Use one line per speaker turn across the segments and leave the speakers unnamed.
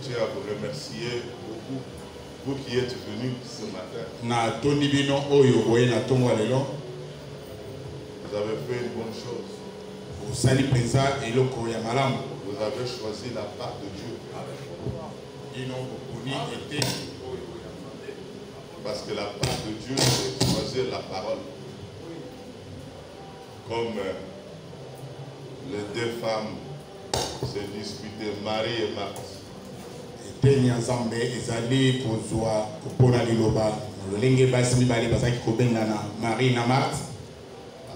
tiens à vous remercier beaucoup, vous qui êtes venus ce matin. Vous avez fait une bonne chose. Vous avez choisi la part de Dieu. Parce que la part de Dieu, c'est choisir la parole. Comme les deux femmes se disputaient, Marie et Marthe.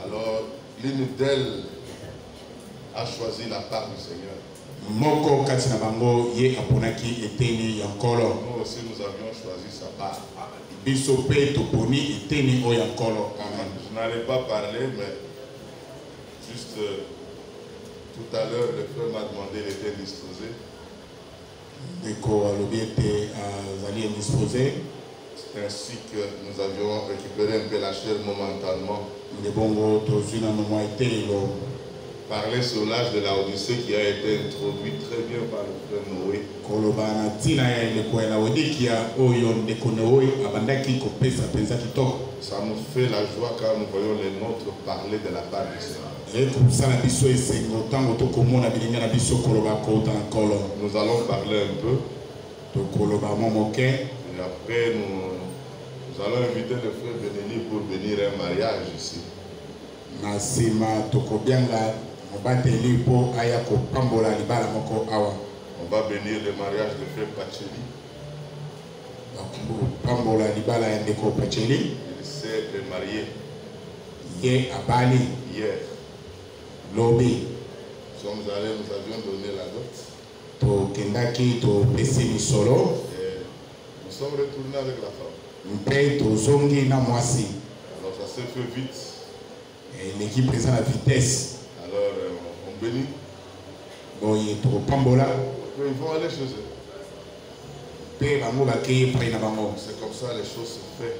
Alors, l'une d'elles a choisi la part du Seigneur. Nous aussi, nous avions choisi sa part. Je n'allais pas parler, mais juste tout à l'heure, le frère m'a demandé, il était disposé. C'est ainsi que nous avions récupéré un peu la chair momentanément. Parler sur l'âge de la Odyssée qui a été introduit très bien par le frère Noé. Ça nous fait la joie quand nous voyons les nôtres parler de la part du Seigneur. Nous allons parler un peu. Et après, nous allons inviter le frère Benelli pour venir à un mariage ici. On va bénir le mariage de frère Pacheli. Il s'est marié hier. Nous sommes allés, nous avions donné la dot. Nous sommes retournés avec la femme. Alors ça s'est fait vite. L'équipe est à la vitesse. Alors on bénit. Ils vont aller chez eux. C'est comme ça les choses se font.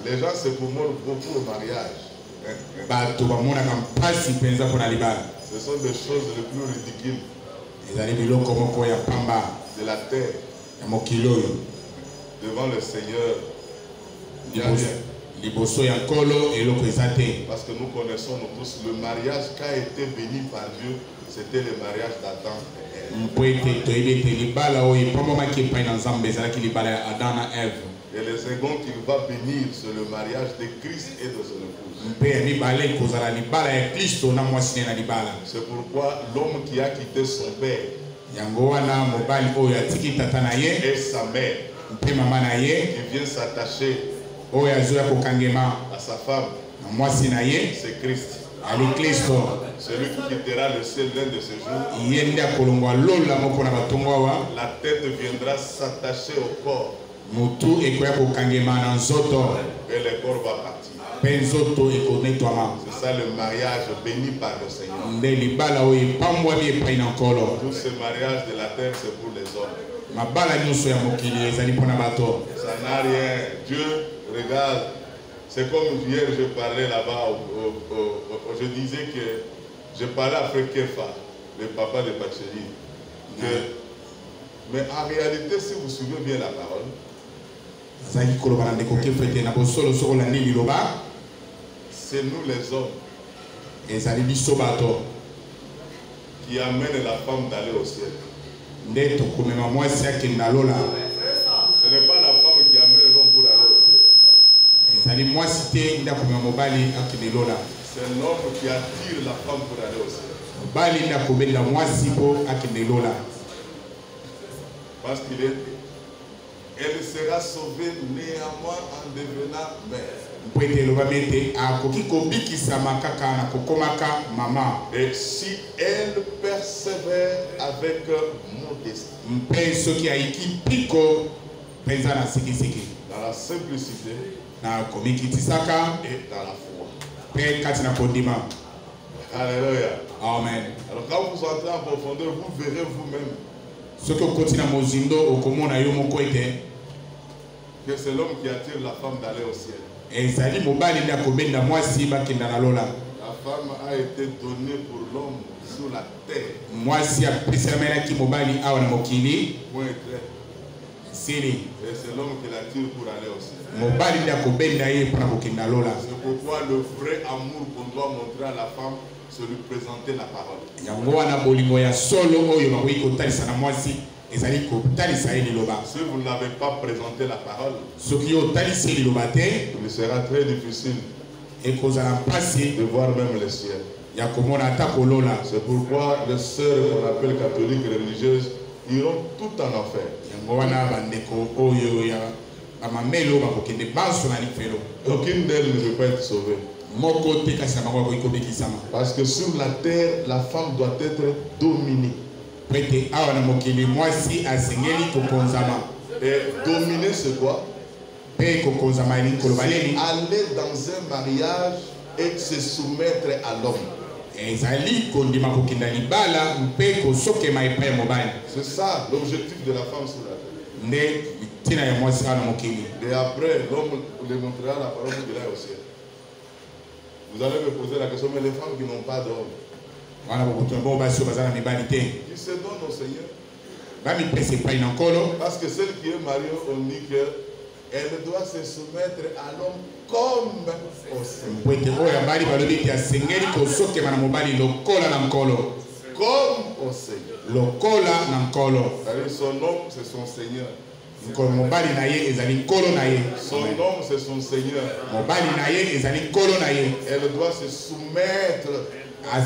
Les gens se commodent beaucoup au mariage. Ce sont des choses les plus ridicules de la terre. Devant le Seigneur. Parce que nous connaissons nous tous le mariage qui a été béni par Dieu, c'était le mariage d'Adam et le second qu'il va bénir, c'est le mariage de Christ et de son épouse. C'est pourquoi l'homme qui a quitté son père et sa mère, qui vient s'attacher à sa femme, c'est Christ. Celui qui quittera le ciel l'un de ces jours, la tête viendra s'attacher au corps et le corps va partir. C'est ça le mariage béni par le Seigneur. Tous ces mariages de la terre, c'est pour les hommes. Ça n'a rien. Dieu regarde. C'est comme hier, je parlais là-bas, je disais que je parlais à Frère Kefa, le papa de Pacheli. Mais en réalité, si vous suivez bien la parole, c'est nous les hommes qui amènent la femme d'aller au ciel. Ce n'est pas la femme qui amène l'homme pour aller au ciel. C'est l'homme qui attire la femme pour aller au ciel. Parce qu'elle sera sauvée néanmoins en devenant mère. Et si elle persévère avec modestie, dans la simplicité et dans la foi. Alléluia.
Amen.
Alors quand vous entrez en profondeur, vous verrez vous-même que c'est l'homme qui attire la femme d'aller au ciel. La
La femme a été donnée pour l'homme sur la terre.
Moi si apesamela ki mobali awa na mokili.
Point clair.
Sili.
Et c'est l'homme qui l'attire pour aller aussi.
Mobali nda kobenda ye pour kokenda lola.
C'est pourquoi le vrai amour qu'on doit montrer à la femme, c'est lui présenter la parole.
Yango wana bolingo ya solo oyo bakoki kotalisa na mwasi ezali kotalisa ye liloba.
Si vous n'avez pas présenté la parole,
soki otalisi liloba te,
il sera très difficile
ekozala mpasi
de voir même le ciel.
ya komona ata kolola.
C'est pourquoi les sœurs qu'on appelle catholiques religieuses iront tout en enfer.
Yango wana bandeko oyo ya bamamelo bakokende banso na lifelo.
Aucune d'elles ne peut pas être sauvée.
Moko te kasi na bango bakoki kobekisama.
Parce que sur la terre, la femme doit être dominée.
Prete awa na mokili mwasi asengeli kokonzama.
Et dominer c'est quoi?
Pe kokonzama eli kolobaleni.
Aller dans un mariage et se soumettre à l'homme.
Ezali kondima kokenda libala mpe kosokema epai ya mobali.
C'est ça l'objectif de la femme sur la terre.
Nde tina ya mwasi awa na mokili.
Et après, l'homme lui montrera la parole qu'il a au ciel. Vous allez me poser la question, mais les femmes qui n'ont pas d'homme, qui se donnent au Seigneur? Parce que celle qui est mariée, on dit qu'elle doit se soumettre à l'homme comme au Seigneur. Comme au Seigneur. Son homme, c'est son Seigneur. Son homme, c'est son Seigneur. Elle doit se soumettre à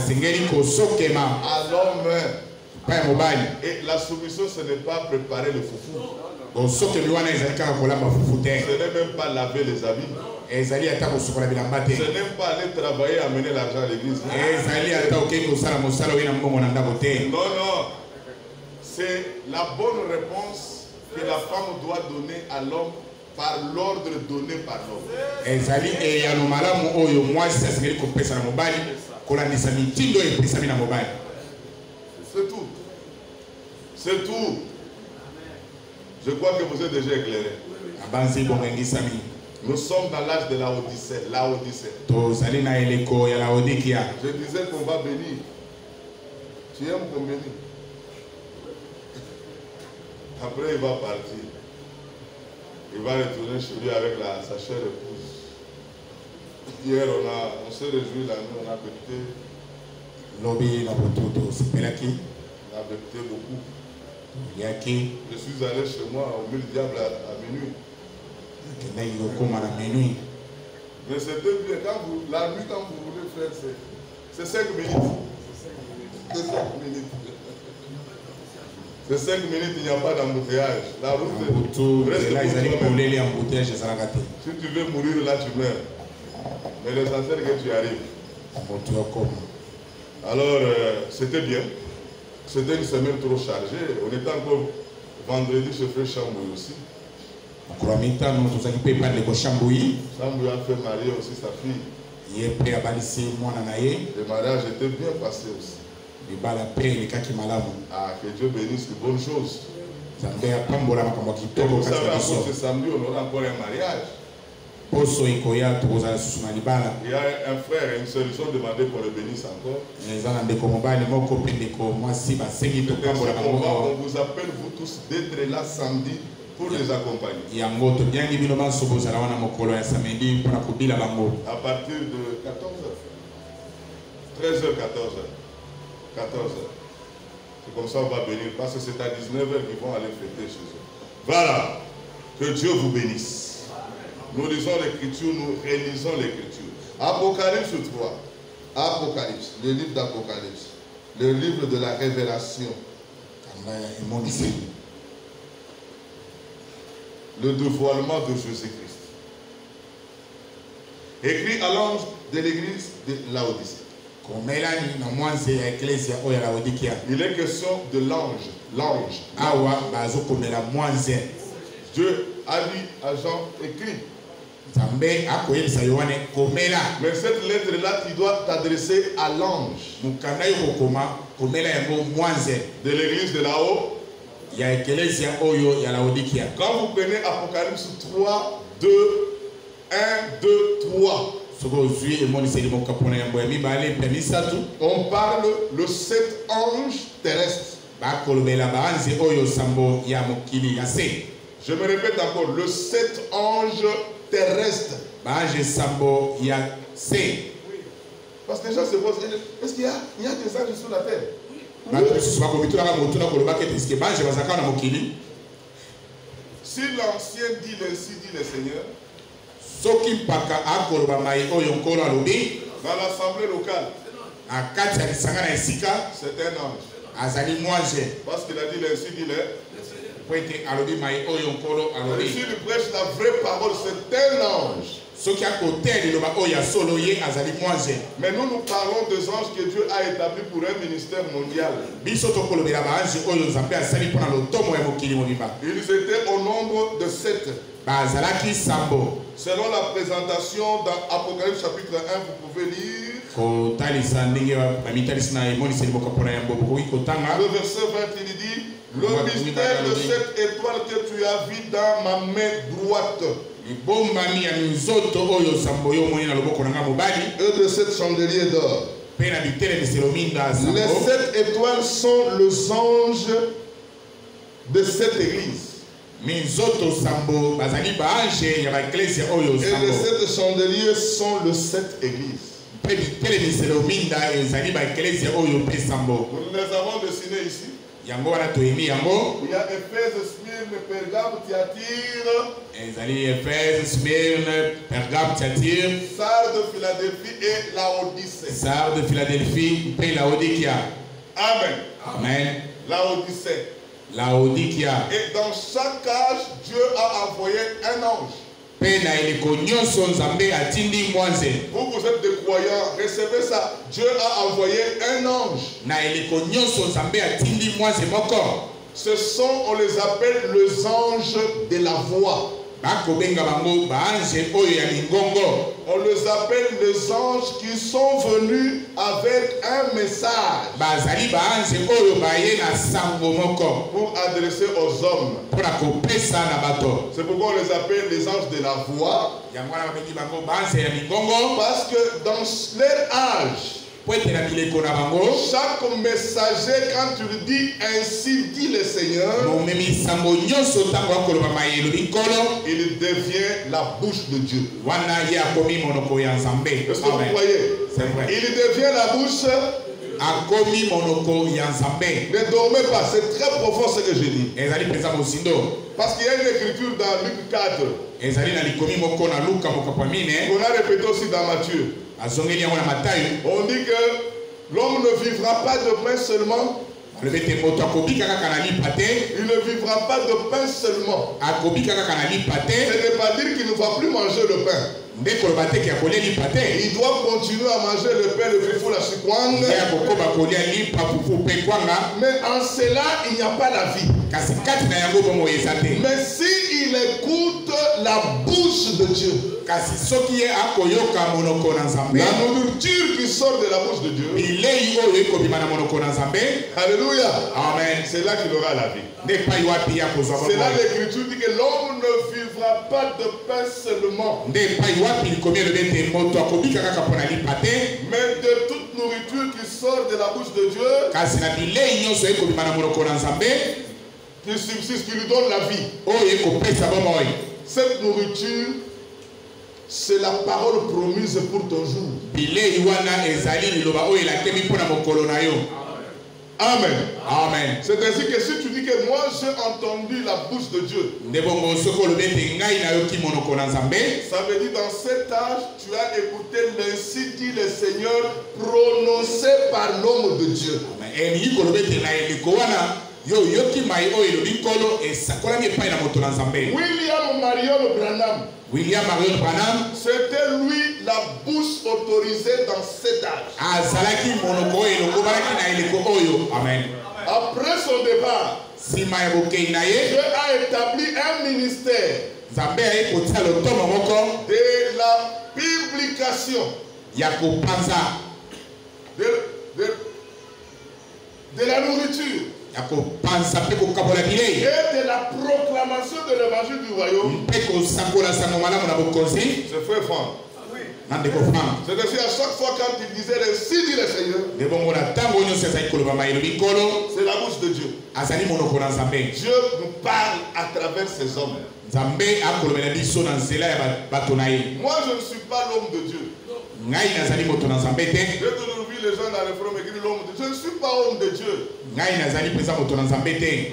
l'homme. Et la soumission, ce n'est pas préparer le foufou. Ce n'est même pas laver les habits. Ce n'est pas aller travailler et amener l'argent à l'église. Non, non. C'est la bonne réponse que la femme doit donner à l'homme par l'ordre donné par l'homme. C'est tout. C'est tout. Je crois que vous êtes déjà éclairé. Nous sommes dans l'âge de la Odyssée. Je disais qu'on va bénir. Tu aimes qu'on bénisse? Après, il va partir. Il va retourner chez lui avec sa chère épouse. Hier, on s'est réjoui la nuit, on a bêté. On a bêté beaucoup. Je suis allé chez moi au mille diable à minuit. Mais c'était bien. La nuit, quand vous voulez faire, c'est 5 minutes. C'est 5 minutes. C'est 5 minutes, il n'y a pas d'embouteillage. La route reste. Si tu veux mourir là, tu meurs. Mais l'essentiel est que tu arrives. Alors, c'était bien. C'était une semaine trop chargée. On était encore vendredi chez Frère Chambouille aussi. Chambouille a fait marier aussi sa fille. Le mariage était bien passé aussi. Ah, que Dieu bénisse de bonnes choses. Et vous savez, encore ce samedi, on aura encore un mariage. Il y a un frère et une sœur, ils ont demandé qu'on le bénisse encore. On vous appelle, vous tous, d'être là samedi pour les accompagner. À partir de 14h. 13h, 14h. 14h. C'est comme ça on va bénir. Parce que c'est à 19h qu'ils vont aller fêter chez eux. Voilà. Que Dieu vous bénisse. Nous lisons l'écriture, nous réalisons l'écriture. Apocalypse 3. Apocalypse. Le livre d'Apocalypse. Le livre de la révélation. Le dévoilement de Jésus-Christ. Écrit à l'ange de l'église de Laodicée. Il est question de l'ange. L'ange. Dieu a dit à Jean, écrit. Mais cette lettre-là, tu dois t'adresser à l'ange de l'église de là-haut. Quand vous prenez Apocalypse 3, 2, 1, 2, 3, On parle le 7 anges terrestres. Je me répète encore, le 7 anges terrestres. Parce que les gens se posent, est-ce qu'il y a des anges sur la terre? Si l'ancien dit ainsi, dit le Seigneur, dans l'assemblée locale, c'est un ange. Parce qu'il a dit ainsi, dit le. Et si lui prêche la vraie parole, c'est un ange. Mais nous parlons des anges que Dieu a établis pour un ministère mondial. Ils étaient au nombre de 7. Selon la présentation dans Apocalypse chapitre 1, vous pouvez lire le verset 20, il dit: le mystère de cette étoile que tu as vu dans ma main droite et de cette chandelier d'or. Les 7 étoiles sont les anges de cette église. Et les 7 chandeliers sont les 7 églises. Nous les avons dessinés ici. Il y a Éphèse, Smyrne, Pergame, Thyatire, Sardes, Philadelphie et Laodicée. Amen.
Amen.
Laodicée. Et dans chaque âge, Dieu a envoyé un ange. Vous êtes des croyants, recevez ça. Dieu a envoyé un ange. Ce sont, on les appelle les anges de la voix. On les appelle les anges qui sont venus avec un message pour adresser aux hommes. C'est pourquoi on les appelle les anges de la voix. Parce que dans leur âge, chaque messager, quand tu lui dis ainsi dit le Seigneur, il devient la bouche de Dieu. Est-ce que vous voyez? Il devient la bouche. Ne dormez pas, c'est très profond ce que je dis. Parce qu'il y a une écriture dans Luc 4. On a répété aussi dans Matthieu. On dit que l'homme ne vivra pas de pain seulement. Il ne vivra pas de pain seulement. Ce n'est pas dire qu'il ne va plus manger le pain. Il doit continuer à manger le pain, le fufu, la chikwang. Mais en cela, il n'y a pas la vie. Mais s'il écoute la bouche de Dieu, la nourriture qui sort de la bouche de Dieu, alléluia, amen, c'est là qu'il aura la vie. C'est là l'écriture dit que l'homme ne vivra pas de pain seulement, mais de toute nourriture qui sort de la bouche de Dieu, qui subsiste, qui lui donne la vie. Cette nourriture, c'est la parole promise pour ton jour. Amen.
Amen.
C'est ainsi que si tu dis que moi j'ai entendu la bouche de Dieu, ça veut dire dans cet âge tu as écouté l'ainsi dit le Seigneur prononcé par l'homme de Dieu. William Marion Branham, c'était lui la bouche autorisée dans cet âge.
Amen.
Après son départ, Dieu a établi un ministère de la publication de la nourriture et de la proclamation de l'évangile du royaume. C'est frère Franck. C'est-à-dire à chaque fois quand il disait ainsi dit le Seigneur, c'est la bouche de Dieu. Dieu nous parle à travers ses hommes. Moi je ne suis pas l'homme de Dieu. J'ai toujours vu les gens dans les forums écrire l'homme de Dieu. Je ne suis pas homme de Dieu.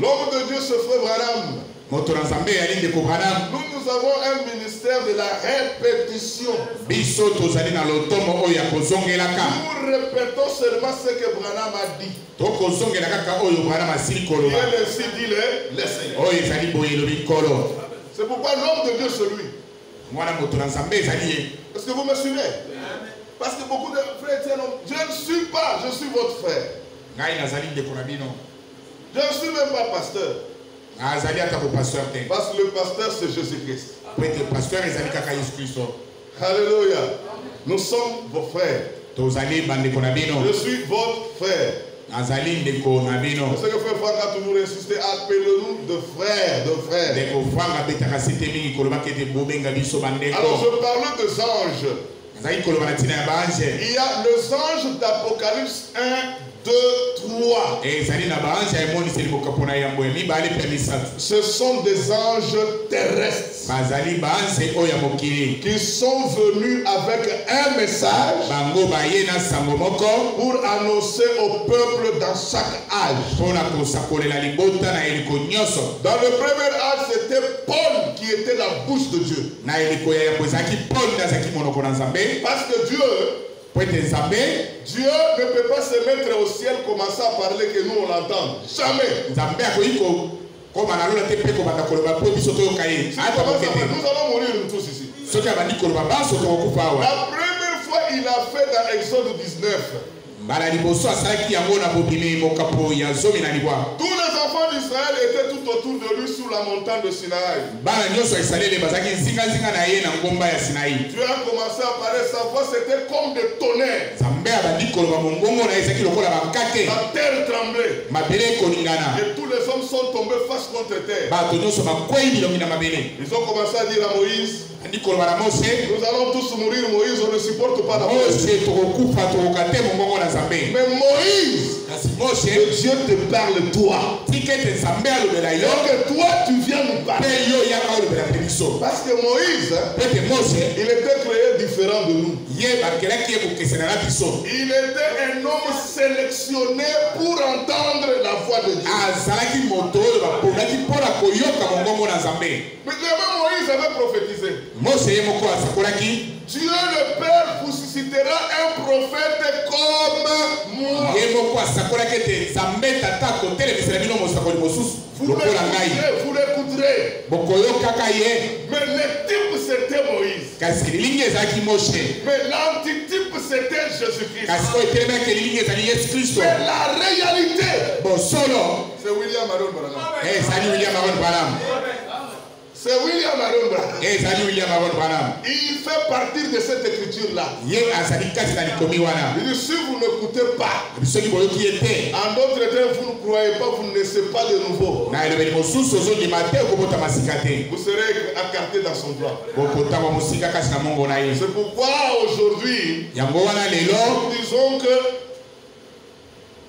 L'homme de Dieu se fait Branham. Nous avons un ministère de la répétition. Nous répétons seulement ce que Branham a dit. Il est ainsi dit le Seigneur. C'est pourquoi l'homme de Dieu c'est lui. Est-ce que vous me suivez? Parce que beaucoup de frères disent non, je ne suis pas, je suis votre frère. Je ne suis même pas pasteur. Parce que le pasteur c'est Jésus-Christ. Alléluia. Nous sommes vos frères. Je suis votre frère. C'est ce que Frère Franck a toujours insisté, appelez-nous de frères, de frères. Alors je parle des anges. Il y a les anges d'Apocalypse 1, 2, 3. Ce sont des anges terrestres qui sont venus avec un message pour annoncer au peuple dans chaque âge. Dans le premier âge, c'était Paul qui était la bouche de Dieu. Parce que Dieu ne peut pas se mettre au ciel, commencer à parler que nous on l'entende. Jamais. Nous allons mourir tous ici. La première fois il a fait dans Exode 19. Tous les enfants d'Israël étaient tout autour de lui sur la montagne de Sinaï. Dieu a commencé à parler, sa voix c'était comme des tonnerres. La terre tremblait. Et tous les hommes sont tombés face contre terre. Ils ont commencé à dire à Moïse, nous allons tous mourir, Moïse, on ne supporte pas la mort. Mais Moïse, Dieu te parle toi. Et que toi tu viens nous parler. Parce que Moïse, il était créé différent de nous. Il était un homme sélectionné pour entendre la voix de Dieu. Mais Moïse avait prophétisé. Dieu le Père vous suscitera un prophète comme moi. Vous l'écouterez. Mais le type c'était Moïse. Mais l'antitype c'était Jésus-Christ. Mais la réalité, c'est William Aaron Branham. C'est William Aaron Branham. Il fait partie de cette écriture-là. Il dit si vous n'écoutez pas, en d'autres termes, vous ne croyez pas, vous ne naissez pas de nouveau. Vous serez écarté dans son droit. C'est pourquoi aujourd'hui, nous disons que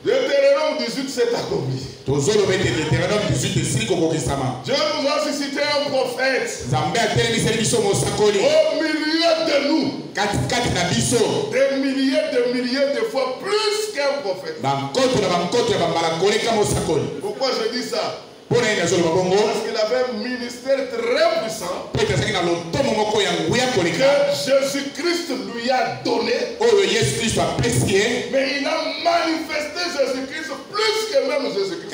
Deutéronome 18 s'est accompli. Dieu nous a suscité un prophète au milieu de nous. Des milliers de fois plus qu'un prophète. Pourquoi je dis ça? Parce qu'il avait un ministère très puissant que Jésus-Christ lui a donné. Mais il a manifesté Jésus-Christ plus que même Jésus-Christ.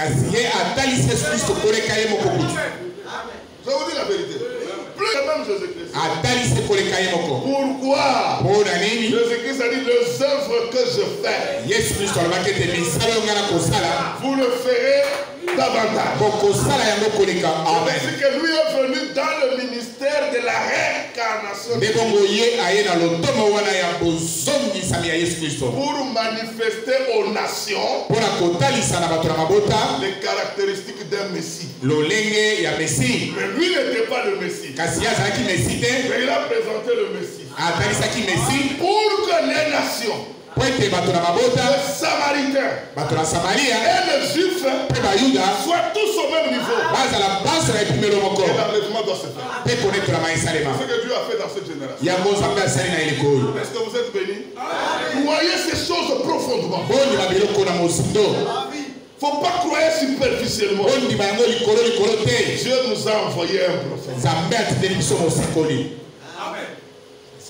Je vous dis la vérité. Plus que même Jésus-Christ. Pourquoi? Jésus-Christ a dit les œuvres que je fais, vous le ferez davantage. C'est que lui est venu dans le ministère de la l'incarnation pour manifester aux nations les caractéristiques d'un Messie. Mais lui n'était pas le Messie. Mais il a présenté le Messie. Pour que les nations, les Samaritains et les Juifs soient tous au même niveau. Et l'enlèvement doit se faire. C'est ce que Dieu a fait dans cette génération. Est-ce que vous êtes bénis? Croyez ces choses profondément. Il ne faut pas croire superficiellement. Dieu nous a envoyé un prophète.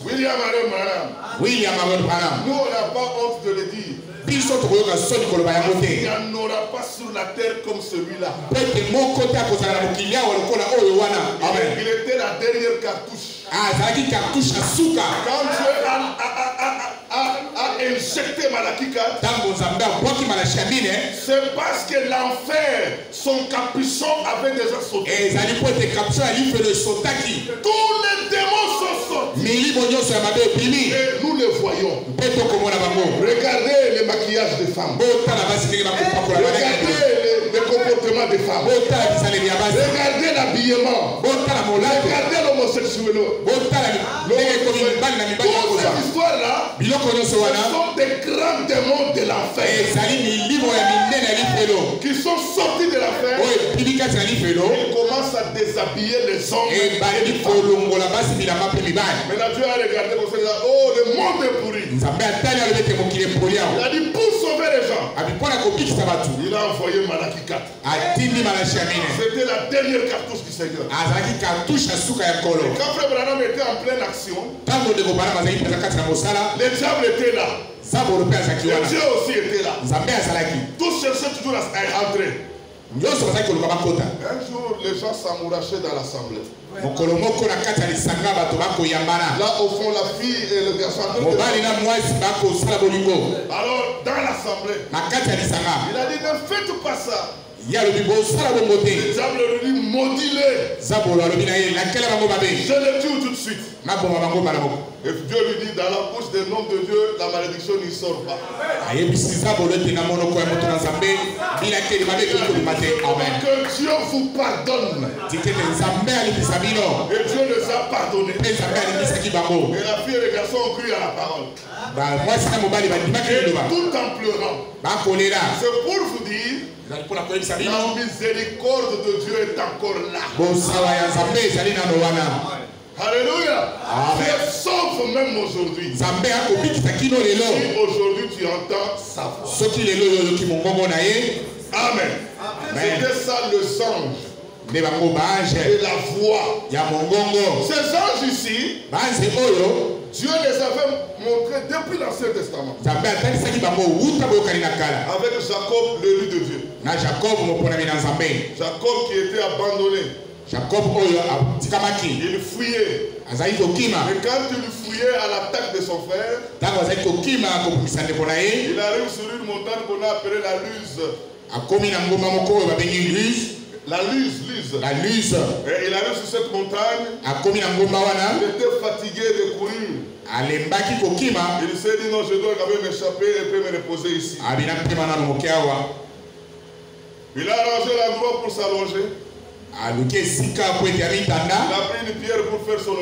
William Aaron Branham. Nous, on n'a pas honte de le dire. Il n'y en aura pas sur la terre comme celui-là. Il était la dernière cartouche. Quand Dieu a injecté Malachie 4, c'est parce que l'enfer, son capuchon avait déjà sauté. Tous les démons sont sortis. Et nous les voyons. Regardez les maquillages des femmes. Regardez les comportements des femmes. Regardez l'habillement. Regardez l'homosexualité. Toute cette histoire-là, ce sont des grands démons de l'enfer qui sont sortis de l'enfer. Ils commencent à déshabiller les hommes. Maintenant Dieu a regardé comme ça, oh, le monde est pourri. Il a dit pour sauver les gens, il a envoyé Malachie 4. C'était la dernière cartouche du Seigneur. Quand Frère Branham était en pleine action, le diable était là. Et Dieu aussi était là. Tous cherchaient toujours à entrer. Un jour, les gens s'amourachaient dans l'assemblée. Là, au fond, la fille et le garçon. Alors, dans l'assemblée, il a dit, ne faites pas ça. Le diable lui dit, maudis-les. Je le tue tout de suite. Et Dieu lui dit, dans la bouche des noms de Dieu, la malédiction n'y sort pas. Que Dieu vous pardonne. Et Dieu les a pardonnés. Et la fille et le garçon ont cru à la parole. Et tout en pleurant. C'est pour vous dire, la miséricorde de Dieu est encore là. Alléluia. Dieu sauve même aujourd'hui. Si aujourd'hui tu entends sa voix. Amen. C'était ça le songe. Et la voix. Ces anges ici, Dieu les avait montrés depuis l'Ancien Testament. Avec Jacob, l'élu de Dieu. Jacob qui était abandonné. Il fuyait. Et quand il fuyait à l'attaque de son frère, il arrive sur une montagne qu'on a appelée la Luz. La Luz. Et il arrive sur cette montagne. Il était fatigué de courir. Il s'est dit non, je dois quand même m'échapper et puis me reposer ici. Il a arrangé l'endroit pour s'allonger. Il a pris une pierre pour faire son